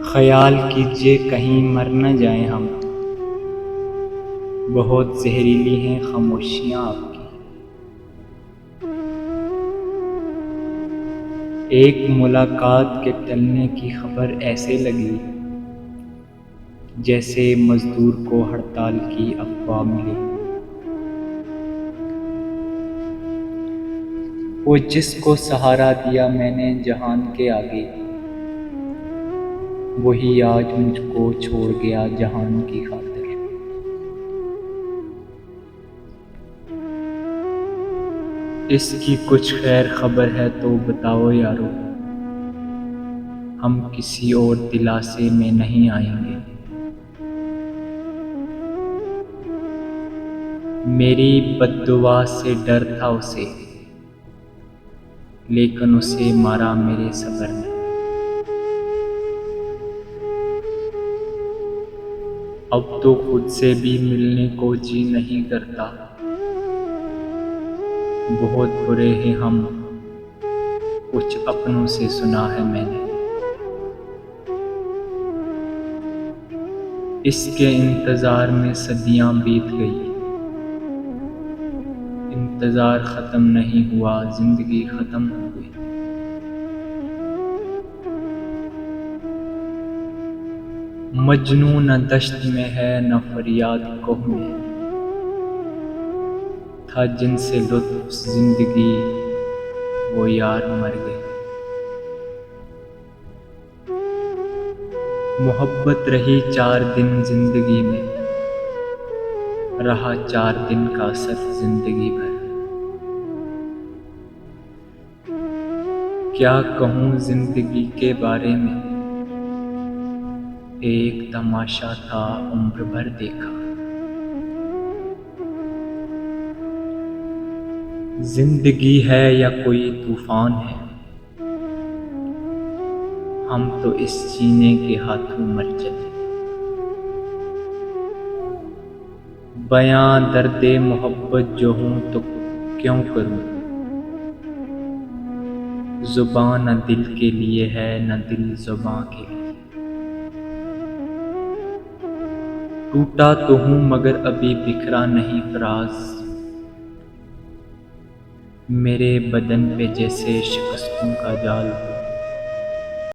ख्याल कीजिए कहीं मर न जाएं हम। बहुत जहरीली हैं खामोशियां आपकी। एक मुलाकात के टलने की खबर ऐसे लगी जैसे मजदूर को हड़ताल की अफवाह मिली। वो जिसको सहारा दिया मैंने जहान के आगे, वही आज मुझको छोड़ गया जहान की खातिर। इसकी कुछ खैर खबर है तो बताओ यारो, हम किसी और दिलासे में नहीं आएंगे। मेरी बद्दुआ से डर था उसे, लेकिन उसे मारा मेरे सब्र ने। अब तो खुद से भी मिलने को जी नहीं करता। बहुत बुरे हैं हम, कुछ अपनों से सुना है मैंने। इसके इंतज़ार में सदियां बीत गई, इंतज़ार ख़त्म नहीं हुआ, ज़िंदगी ख़त्म हो गई। मजनू न दश्त में है न फरियाद कोह में, था जिनसे लुत्फ़ ज़िंदगी वो यार मर गए। मोहब्बत रही 4 दिन ज़िंदगी में, रहा 4 दिन का असर ज़िंदगी भर। क्या कहूँ ज़िंदगी के बारे में, एक तमाशा था उम्र भर देखा। ज़िंदगी है या कोई तूफ़ान है, हम तो इस जीने के हाथों मर चले। बयां दर्दे मोहब्बत जो हूँ तो क्यों करूँ, ज़ुबान न दिल के लिए है न दिल ज़ुबां के लिए। टूटा तो हूँ मगर अभी बिखरा नहीं फ़राज़, मेरे बदन पे जैसे शिकस्तों का जाल हो।